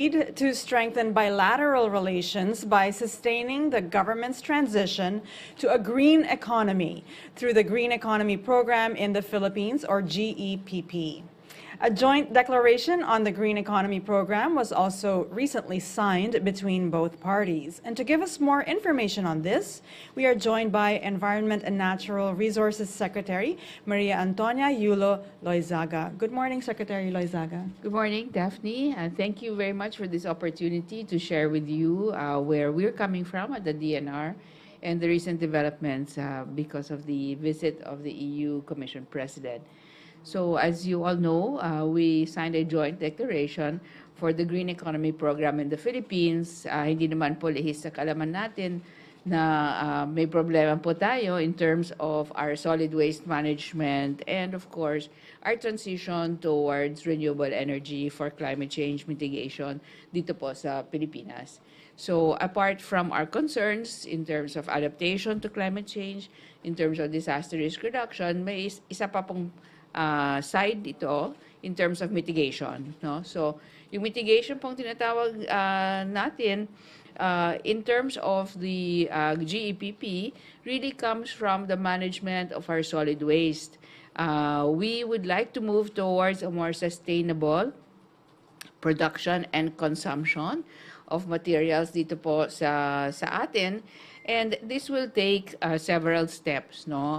Need to strengthen bilateral relations by sustaining the government's transition to a green economy through the Green Economy Program in the Philippines, or GEPP. A joint declaration on the Green Economy Program was also recently signed between both parties. And to give us more information on this, we are joined by Environment and Natural Resources Secretary Maria Antonia Yulo Loizaga. Good morning, Secretary Loizaga. Good morning, Daphne. Thank you very much for this opportunity to share with you where we're coming from at the DNR and the recent developments because of the visit of the EU Commission President. So as you all know, we signed a joint declaration for the Green Economy Program in the Philippines. Hindi naman po lihis sa kaalaman natin na may problema po tayo in terms of our solid waste management and of course our transition towards renewable energy for climate change mitigation dito po sa Pilipinas. So apart from our concerns in terms of adaptation to climate change, in terms of disaster risk reduction, may isa pa pong side ito in terms of mitigation, no? So yung mitigation pong tinatawag natin in terms of the GEPP really comes from the management of our solid waste. We would like to move towards a more sustainable production and consumption of materials dito po sa atin. And this will take several steps, no?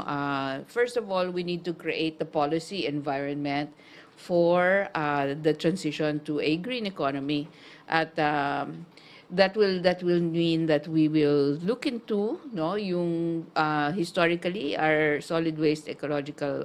First of all, we need to create the policy environment for the transition to a green economy. At that will mean that we will look into, no, yung historically our solid waste ecological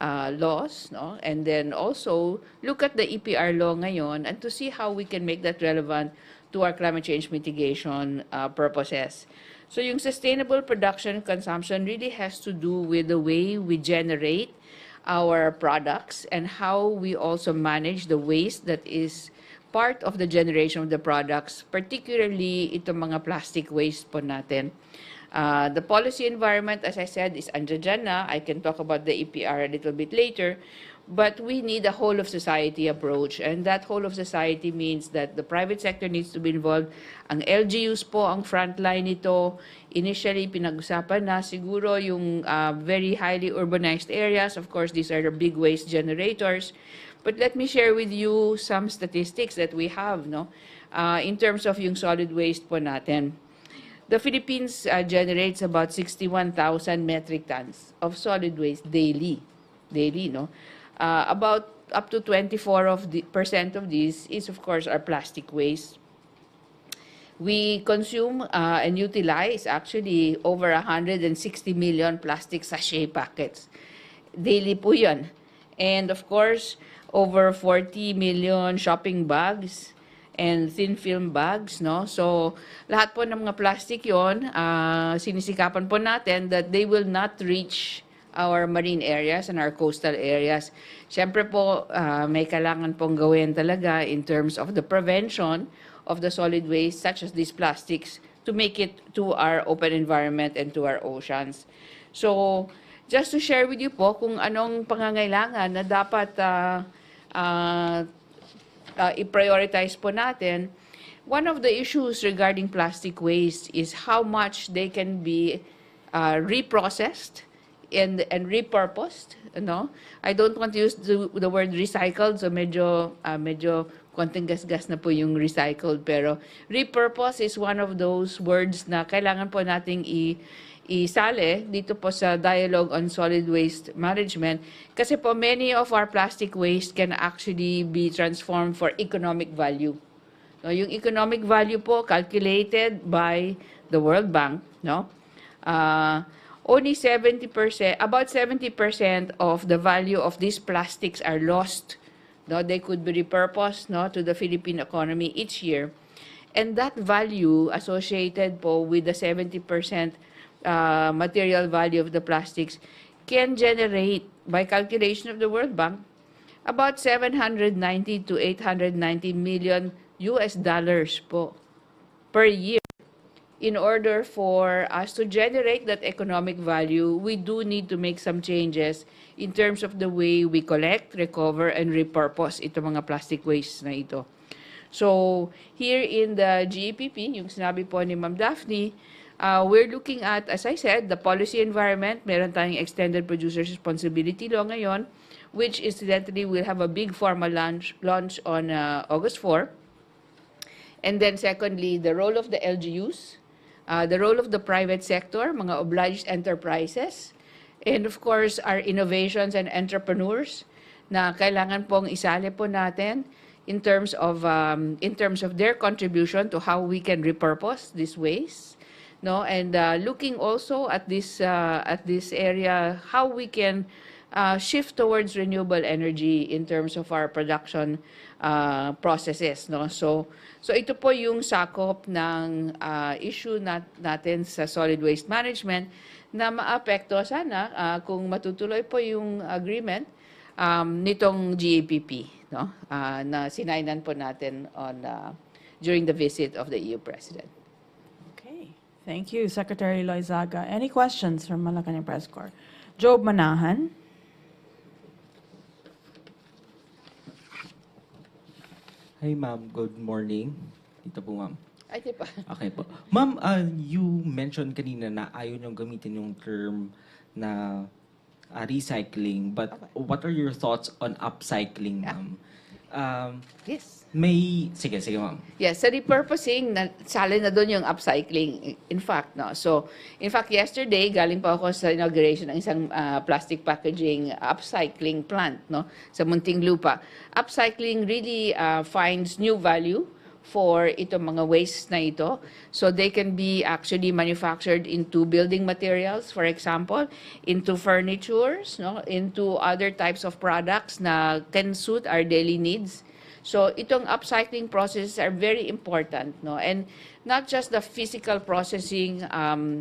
laws, no, and then also look at the EPR law ngayon and to see how we can make that relevant to our climate change mitigation purposes. So yung sustainable production and consumption really has to do with the way we generate our products and how we also manage the waste that is part of the generation of the products, particularly itong mga plastic waste po natin. The policy environment, as I said, is andyan na. I can talk about the EPR a little bit later. But we need a whole of society approach, and that whole of society means that the private sector needs to be involved. Ang LGUs po ang frontline nito. Initially, pinag-usapan na siguro yung very highly urbanized areas. Of course, these are the big waste generators. But let me share with you some statistics that we have, no, in terms of yung solid waste po natin. The Philippines generates about 61,000 metric tons of solid waste daily, no? About up to 24% of this is, of course, our plastic waste. We consume and utilize actually over 160 million plastic sachet packets. Daily po yun. And of course, over 40 million shopping bags and thin film bags, no? So, lahat po ng mga plastic yon, sinisikapan po natin that they will not reach our marine areas and our coastal areas. Siyempre po, may kailangan pong gawin talaga in terms of the prevention of the solid waste such as these plastics to make it to our open environment and to our oceans. So, just to share with you po kung anong pangangailangan na dapat i-prioritize po natin, one of the issues regarding plastic waste is how much they can be reprocessed and repurposed, no? I don't want to use the word recycled, so medyo konting gasgas na po yung recycled, pero repurpose is one of those words na kailangan po nating isali dito po sa dialogue on solid waste management kasi po many of our plastic waste can actually be transformed for economic value. No, yung economic value po calculated by the World Bank, no? Only 70%, about 70% of the value of these plastics are lost. No, they could be repurposed, no, to the Philippine economy each year. And that value associated po with the 70% material value of the plastics can generate, by calculation of the World Bank, about 790 to 890 million US dollars po per year. In order for us to generate that economic value, we do need to make some changes in terms of the way we collect, recover, and repurpose itong mga plastic waste na ito. So here in the GEPP, yung sinabi po ni Ma'am Daphne, we're looking at, as I said, the policy environment. Meron tayong extended producer's responsibility law ngayon, which incidentally will have a big formal launch on August 4. And then secondly, the role of the LGUs, the role of the private sector, mga obliged enterprises, and of course, our innovations and entrepreneurs na kailangan pong isali po natin in terms of their contribution to how we can repurpose this waste, no, and looking also at this area, how we can shift towards renewable energy in terms of our production processes, no. So ito po yung sakop ng issue natin sa solid waste management na maapekto sana kung matutuloy po yung agreement nitong GAPP, no, na sinainan po natin on during the visit of the EU President. Okay. Thank you, Secretary Loizaga. Any questions from Malacañang Press Corps? Job Manahan. Hi ma'am, good morning. Dito po ma'am. Ay, di pa. Okay po. Ma'am, you mentioned kanina na ayaw niyong gamitin yung term na recycling, but what are your thoughts on upcycling, ma'am? Yes. Sige ma'am. Yes, sa repurposing, sali na doon yung upcycling. In fact, no. So, in fact, yesterday, galing pa ako sa inauguration ng isang plastic packaging upcycling plant, no, sa Muntinlupa. Upcycling really finds new value for itong mga waste na ito. So they can be actually manufactured into building materials, for example, into furnitures, no, into other types of products na can suit our daily needs. So itong upcycling processes are very important, no, and not just the physical processing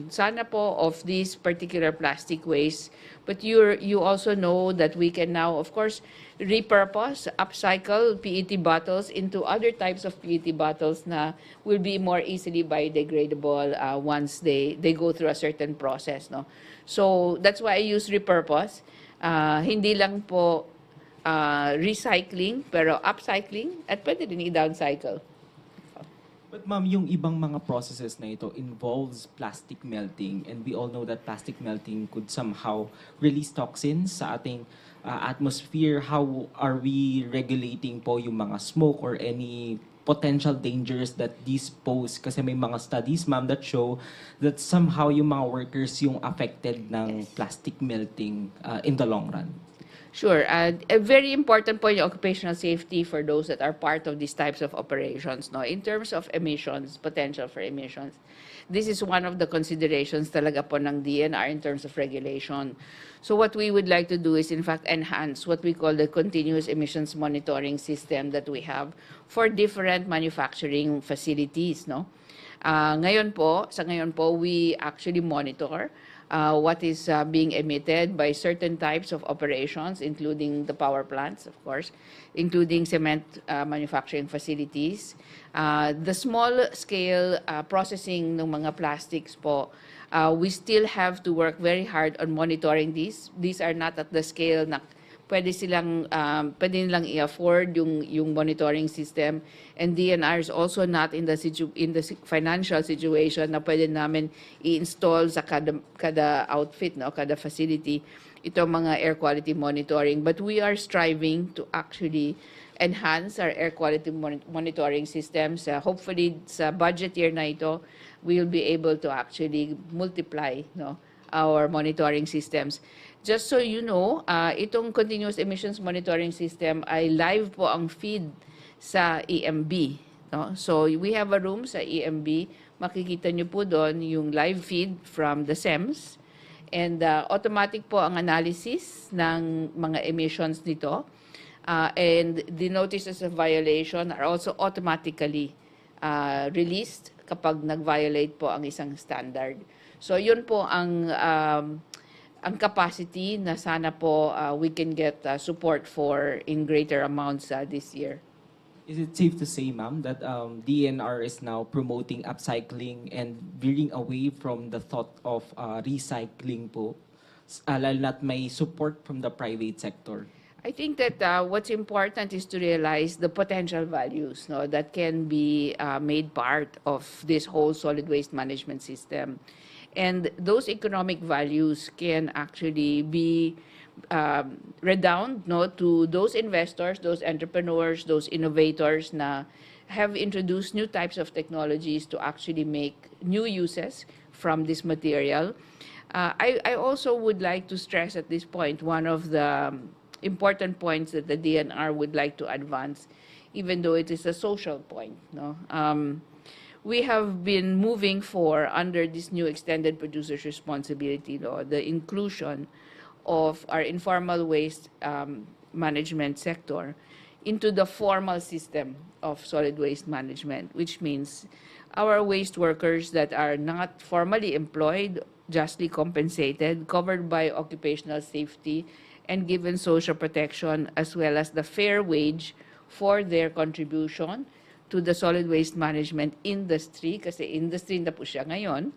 sana po of these particular plastic waste, but you also know that we can now, of course, repurpose, upcycle PET bottles into other types of PET bottles na will be more easily biodegradable once they go through a certain process, no. So that's why I use repurpose. Hindi lang po recycling, pero upcycling, at pwede din i-downcycle. But ma'am, yung ibang mga processes na ito involves plastic melting, and we all know that plastic melting could somehow release toxins sa ating atmosphere. How are we regulating po yung mga smoke or any potential dangers that these pose? Kasi may mga studies, ma'am, that show that somehow yung mga workers yung affected ng plastic melting in the long run. Sure. A very important point, yung occupational safety for those that are part of these types of operations. No, in terms of emissions, potential for emissions, this is one of the considerations talaga po ng DNR in terms of regulation. So what we would like to do is, in fact, enhance what we call the continuous emissions monitoring system that we have for different manufacturing facilities. No, ngayon po, we actually monitor what is being emitted by certain types of operations, including the power plants, of course, including cement manufacturing facilities. The small-scale processing ng mga plastics po, we still have to work very hard on monitoring these. These are not at the scale na pwede nilang i-afford yung monitoring system, and DNR is also not in the financial situation na pwede namin i-install sa kada outfit, no, kada facility itong mga air quality monitoring. But we are striving to actually enhance our air quality monitoring systems. Hopefully sa budget year na ito, we will be able to actually multiply, no, our monitoring systems. Just so you know, itong continuous emissions monitoring system ay live po ang feed sa EMB. No? So we have a room sa EMB. Makikita nyo po doon yung live feed from the SEMS. And automatic po ang analysis ng mga emissions nito. And the notices of violation are also automatically released kapag nag-violate po ang isang standard. So yun po ang capacity na sana po we can get support for in greater amounts this year. Is it safe to say, ma'am, that DNR is now promoting upcycling and veering away from the thought of recycling po, lalo na't may support from the private sector? I think that what's important is to realize the potential values, no, that can be made part of this whole solid waste management system. And those economic values can actually be redound, no, to those investors, those entrepreneurs, those innovators na have introduced new types of technologies to actually make new uses from this material. I also would like to stress at this point one of the important points that the DNR would like to advance, even though it is a social point. No? We have been moving for, under this new extended producer's responsibility law, the inclusion of our informal waste management sector into the formal system of solid waste management, which means our waste workers that are not formally employed, justly compensated, covered by occupational safety, and given social protection, as well as the fair wage for their contribution to the solid waste management industry, kasi industry na po siya ngayon.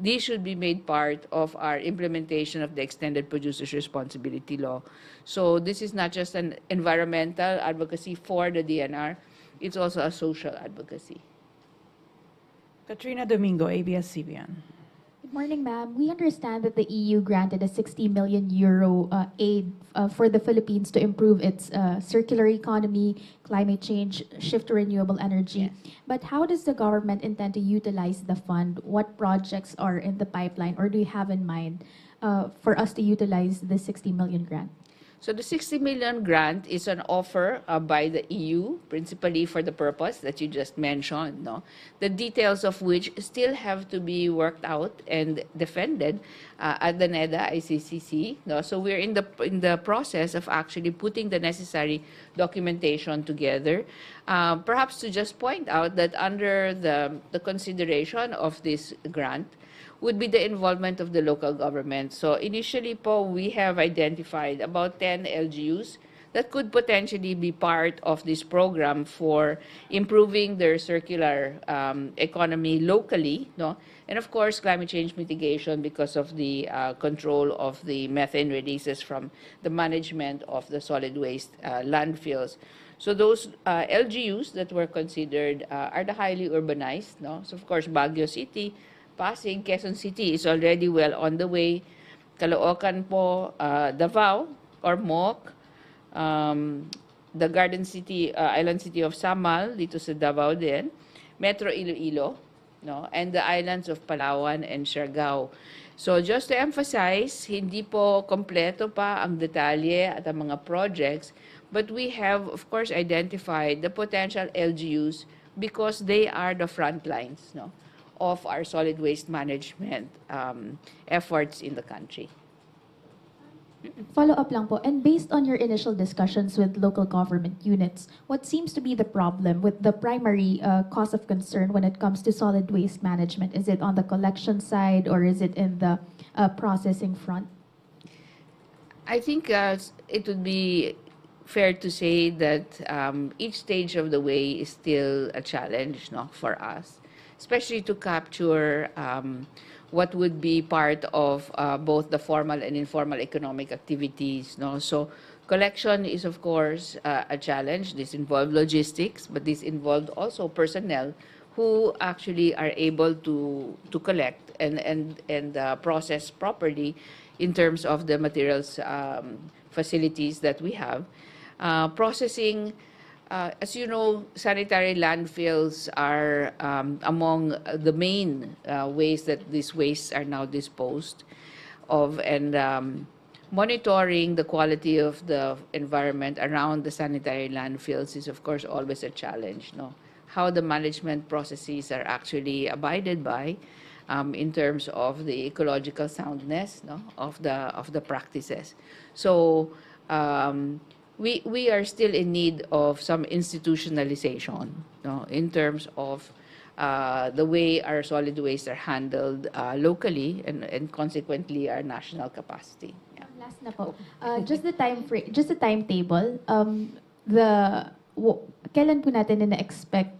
These should be made part of our implementation of the Extended Producer's Responsibility Law. So this is not just an environmental advocacy for the DNR, it's also a social advocacy. Katrina Domingo, ABS-CBN. Good morning, ma'am. We understand that the EU granted a 60 million euro aid for the Philippines to improve its circular economy, climate change, shift to renewable energy. Yes. But how does the government intend to utilize the fund? What projects are in the pipeline, or do you have in mind for us to utilize the 60 million grant? So the 60 million grant is an offer by the EU, principally for the purpose that you just mentioned, no? The details of which still have to be worked out and defended at the NEDA ICCC, no? So we're in the process of actually putting the necessary documentation together. Perhaps to just point out that under the consideration of this grant would be the involvement of the local government. So initially po, we have identified about 10 LGUs that could potentially be part of this program for improving their circular economy locally, no? And of course, climate change mitigation because of the control of the methane releases from the management of the solid waste landfills. So those LGUs that were considered are the highly urbanized, no? So of course, Baguio City, Pasig, Quezon City is already well on the way. Caloocan po, Davao or Moc, the Garden City, Island City of Samal, dito sa Davao din, Metro Iloilo, no? And the islands of Palawan and Siargao. So just to emphasize, hindi po kompleto pa ang detalye at ang mga projects, but we have, of course, identified the potential LGUs because they are the front lines, no, of our solid waste management efforts in the country. Follow up lang po. And based on your initial discussions with local government units, what seems to be the problem with the primary cause of concern when it comes to solid waste management? Is it on the collection side, or is it in the processing front? I think it would be fair to say that each stage of the way is still a challenge, no, for us, especially to capture what would be part of both the formal and informal economic activities, no? So collection is, of course, a challenge. This involves logistics, but this involved also personnel who actually are able to collect and process properly in terms of the materials facilities that we have. Processing, as you know, sanitary landfills are among the main ways that these wastes are now disposed of, and monitoring the quality of the environment around the sanitary landfills is, of course, always a challenge, no? How the management processes are actually abided by in terms of the ecological soundness, no, of the practices. So we are still in need of some institutionalization, no, in terms of the way our solid waste are handled locally and consequently our national capacity. Yeah. Last na po. Just the timetable. Kailan po natin na-expect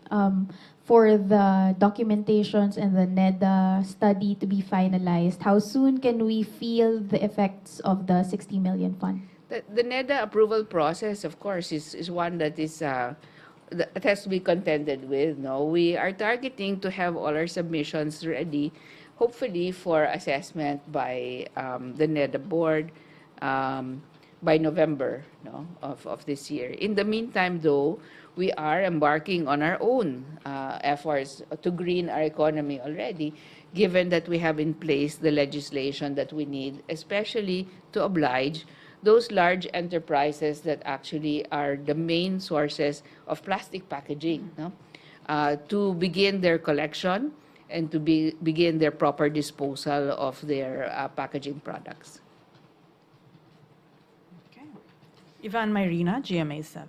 for the documentations and the NEDA study to be finalized? How soon can we feel the effects of the 60 million fund? The NEDA approval process, of course, is one that is that has to be contended with. No, we are targeting to have all our submissions ready, hopefully for assessment by the NEDA board by November, no, of this year. In the meantime, though, we are embarking on our own efforts to green our economy already, given that we have in place the legislation that we need, especially to oblige those large enterprises that actually are the main sources of plastic packaging, no? To begin their collection and to begin their proper disposal of their packaging products. Okay. Ivan Mayrina, GMA7.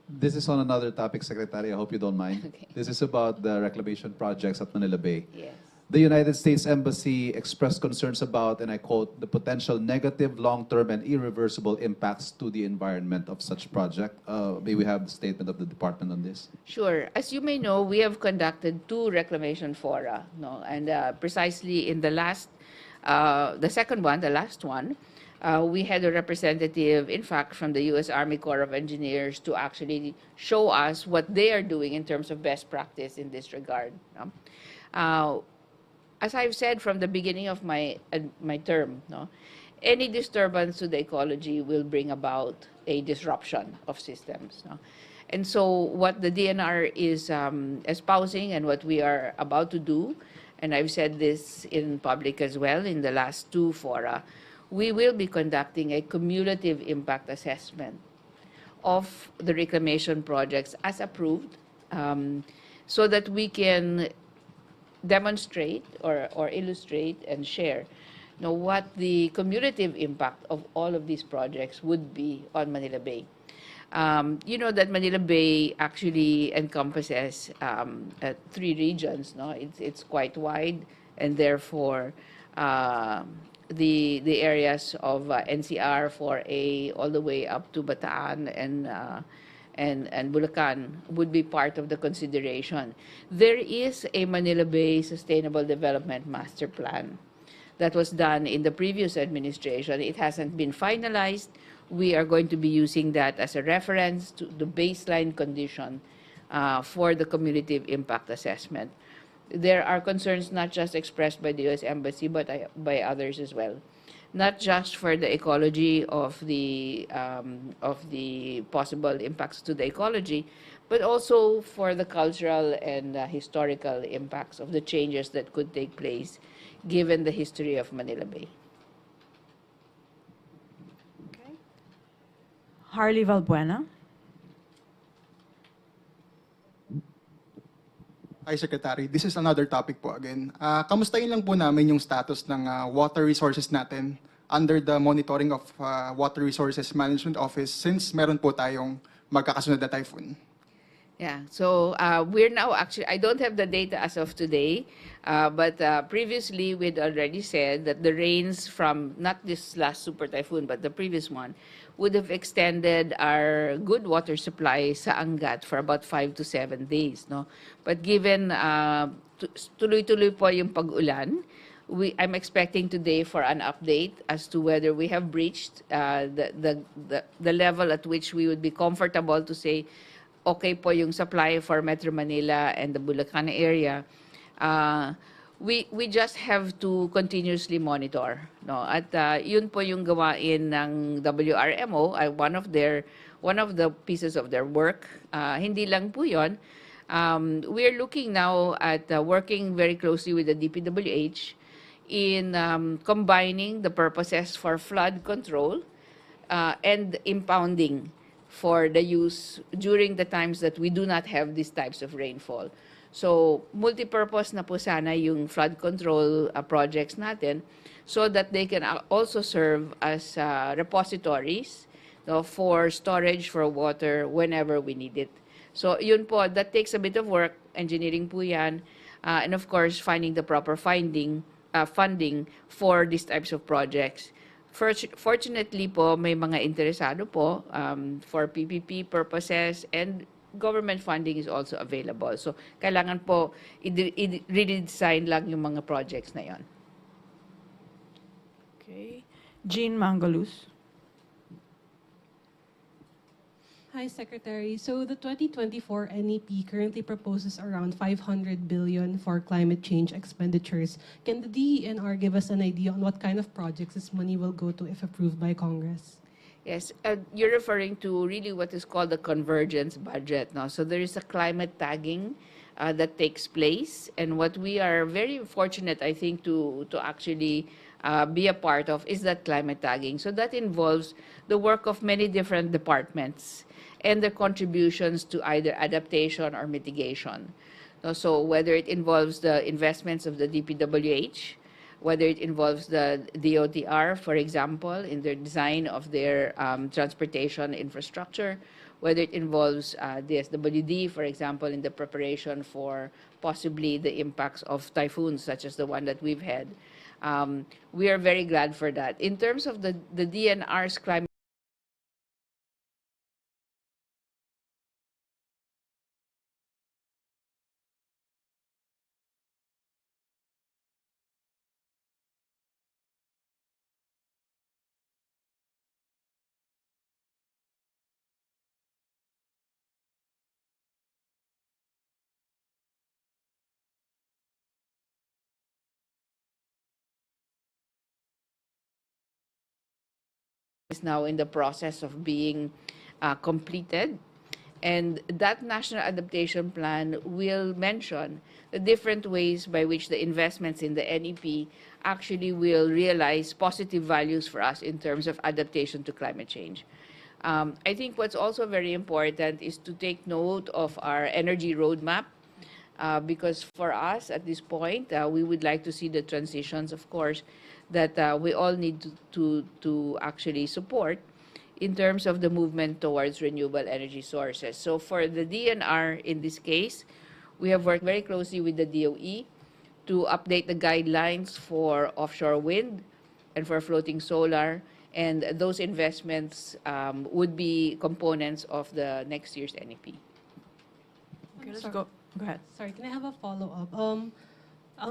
This is on another topic, Secretary. I hope you don't mind. Okay. This is about the reclamation projects at Manila Bay. Yes. The United States Embassy expressed concerns about, and I quote, the potential negative, long-term, and irreversible impacts to the environment of such project. May we have the statement of the department on this? Sure. As you may know, we have conducted 2 reclamation fora, no, and precisely in the last, the second one, the last one, we had a representative, in fact, from the U.S. Army Corps of Engineers to actually show us what they are doing in terms of best practice in this regard. No? As I've said from the beginning of my term, no, any disturbance to the ecology will bring about a disruption of systems. No? And so what the DNR is espousing and what we are about to do, and I've said this in public as well in the last 2 fora, we will be conducting a cumulative impact assessment of the reclamation projects as approved, so that we can demonstrate or illustrate and share, you know, what the cumulative impact of all of these projects would be on Manila Bay. You know that Manila Bay actually encompasses 3 regions. No, it's quite wide, and therefore the areas of NCR 4A all the way up to Bataan and Bulacan would be part of the consideration. There is a Manila Bay Sustainable Development Master Plan that was done in the previous administration. It hasn't been finalized. We are going to be using that as a reference to the baseline condition for the cumulative impact assessment. There are concerns not just expressed by the U.S. Embassy, but by others as well. Not just for the ecology of the possible impacts to the ecology, but also for the cultural and historical impacts of the changes that could take place given the history of Manila Bay. Okay. Harley Valbuena. Hi, Secretary. This is another topic po again. Kamustahin lang po namin yung status ng water resources natin under the monitoring of Water Resources Management Office since meron po tayong magkakasunod na typhoon. Yeah, so we're now actually, I don't have the data as of today, but previously we'd already said that the rains from not this last super typhoon, but the previous one, would have extended our good water supply sa Angat for about 5 to 7 days. No? But given tuloy-tuloy po yung pag-ulan, I'm expecting today for an update as to whether we have breached the level at which we would be comfortable to say, okay po yung supply for Metro Manila and the Bulacan area. We just have to continuously monitor, no? At yun po yung gawain ng WRMO, one of the pieces of their work. Hindi lang po yun. We are looking now at working very closely with the DPWH in combining the purposes for flood control and impounding for the use during the times that we do not have these types of rainfall. So, multi-purpose na po sana yung flood control projects natin so that they can also serve as repositories, no, for storage for water whenever we need it. So, yun po, that takes a bit of work, engineering po yan, and of course, finding the proper funding for these types of projects. Fortunately po, may mga interesado po for PPP purposes, and government funding is also available. So, kailangan po i-redesign lang yung mga projects na yon. Okay. Jean Mangalus. Hi, Secretary. So the 2024 NEP currently proposes around 500 billion for climate change expenditures. Can the DENR give us an idea on what kind of projects this money will go to if approved by Congress? Yes, you're referring to really what is called the convergence budget. No? So there is a climate tagging that takes place. And what we are very fortunate, I think, to actually be a part of is that climate tagging. So that involves the work of many different departments and their contributions to either adaptation or mitigation. So whether it involves the investments of the DPWH, whether it involves the DOTR, for example, in their design of their transportation infrastructure, whether it involves the SWD, for example, in the preparation for possibly the impacts of typhoons, such as the one that we've had. We are very glad for that. In terms of the DNR's climate is now in the process of being completed. And that National Adaptation Plan will mention the different ways by which the investments in the NEP actually will realize positive values for us in terms of adaptation to climate change. I think what's also very important is to take note of our energy roadmap, because for us at this point, we would like to see the transitions, of course, that we all need to actually support in terms of the movement towards renewable energy sources. So for the DNR in this case, we have worked very closely with the DOE to update the guidelines for offshore wind and for floating solar, and those investments would be components of the next year's NEP. Okay, let's go. Go ahead. Sorry, can I have a follow-up?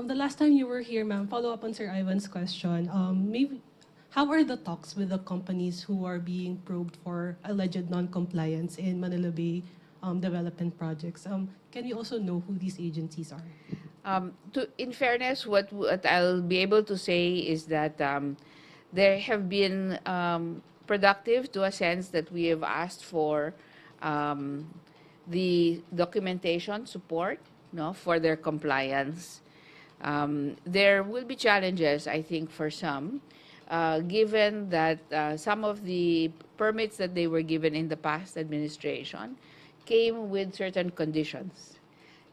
The last time you were here, ma'am, follow up on Sir Ivan's question. Maybe how are the talks with the companies who are being probed for alleged non-compliance in Manila Bay development projects? Can we also know who these agencies are? In fairness, what I'll be able to say is that there have been productive, to a sense that we have asked for the documentation support, for their compliance. There will be challenges, I think, for some, given that some of the permits that they were given in the past administration came with certain conditions.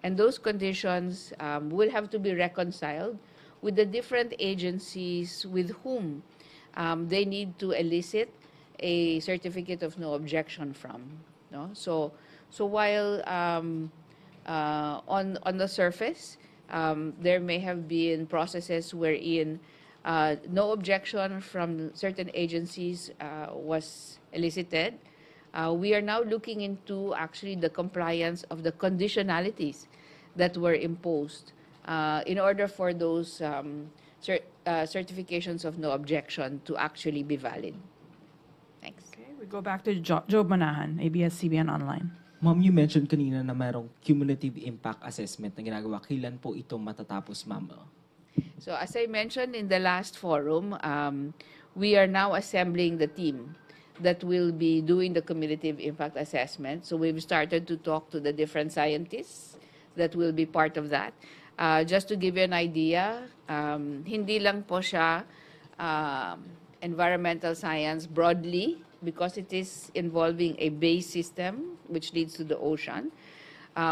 And those conditions will have to be reconciled with the different agencies with whom they need to elicit a certificate of no objection from. So while on the surface, there may have been processes wherein no objection from certain agencies was elicited. We are now looking into actually the compliance of the conditionalities that were imposed in order for those certifications of no objection to actually be valid. Thanks. Okay, we go back to Job Manahan, ABS-CBN Online. Ma'am, you mentioned kanina na mayroong cumulative impact assessment na ginagawa. Kailan po ito matatapos, ma'am? So as I mentioned in the last forum, we are now assembling the team that will be doing the cumulative impact assessment. So we've started to talk to the different scientists that will be part of that. Just to give you an idea, hindi lang po siya environmental science broadly, because it is involving a base system which leads to the ocean.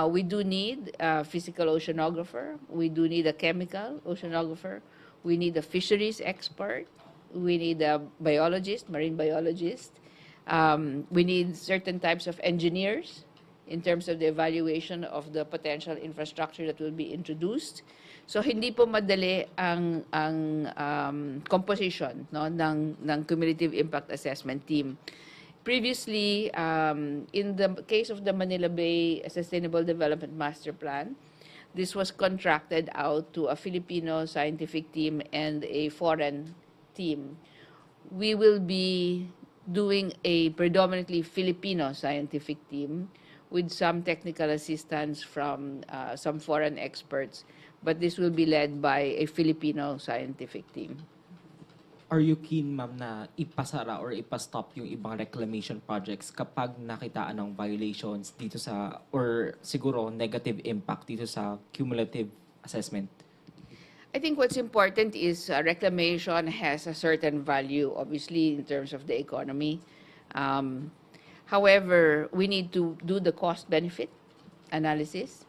We do need a physical oceanographer. We do need a chemical oceanographer. We need a fisheries expert. We need a biologist, marine biologist. We need certain types of engineers in terms of the evaluation of the potential infrastructure that will be introduced. So hindi po madali ang composition ng cumulative impact assessment team. Previously, in the case of the Manila Bay Sustainable Development Master Plan, this was contracted out to a Filipino scientific team and a foreign team. we will be doing a predominantly Filipino scientific team with some technical assistance from some foreign experts, but this will be led by a Filipino scientific team. Are you keen, ma'am, na ipasara or ipastop yung ibang reclamation projects kapag nakitaan ng violations dito sa, or siguro negative impact dito sa cumulative assessment? I think what's important is reclamation has a certain value, obviously, in terms of the economy. However, we need to do the cost-benefit analysis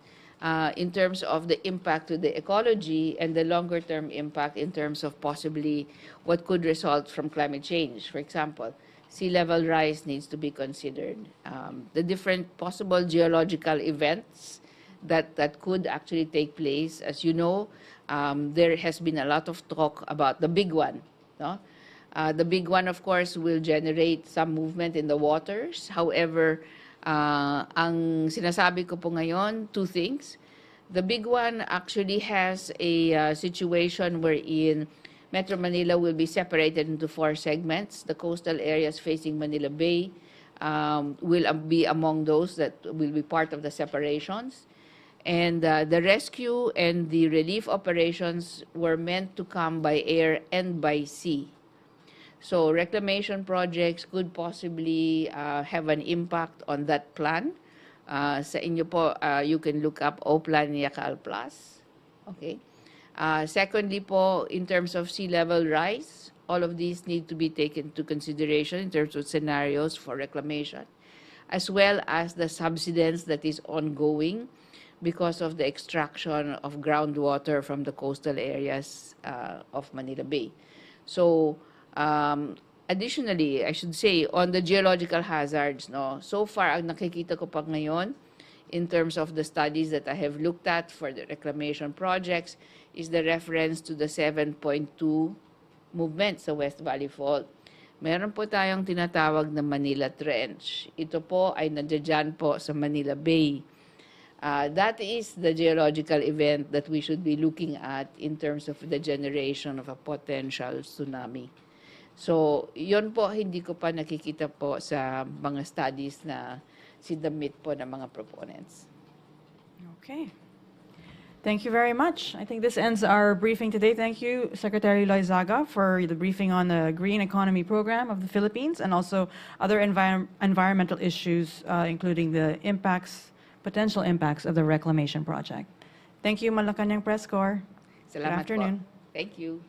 in terms of the impact to the ecology and the longer-term impact in terms of possibly what could result from climate change. For example, sea level rise needs to be considered. The different possible geological events that could actually take place. As you know, there has been a lot of talk about the big one. No? The big one, of course, will generate some movement in the waters. However, ang sinasabi ko po ngayon, two things. The big one actually has a situation wherein Metro Manila will be separated into 4 segments. The coastal areas facing Manila Bay will be among those that will be part of the separations. And the rescue and the relief operations were meant to come by air and by sea. So reclamation projects could possibly have an impact on that plan. Sa inyo po, you can look up O-Plan Yakal Plus. Okay. Secondly po, in terms of sea level rise, all of these need to be taken into consideration in terms of scenarios for reclamation, as well as the subsidence that is ongoing because of the extraction of groundwater from the coastal areas of Manila Bay. So, additionally, I should say, on the geological hazards, no, so far, ang nakikita ko pa ngayon, in terms of the studies that I have looked at for the reclamation projects, is the reference to the 7.2 movement sa West Valley Fault. Meron po tayong tinatawag na Manila Trench. Ito po ay nandiyan po sa Manila Bay. That is the geological event that we should be looking at in terms of the generation of a potential tsunami. So, yun po, hindi ko pa nakikita po sa mga studies na sinamit po ng mga proponents. Okay. Thank you very much. I think this ends our briefing today. Thank you, Secretary Loizaga, for the briefing on the Green Economy Program of the Philippines and also other environmental issues, including the potential impacts of the reclamation project. Thank you, Malacañang Press Corps. Good Salamat afternoon. po. Thank you.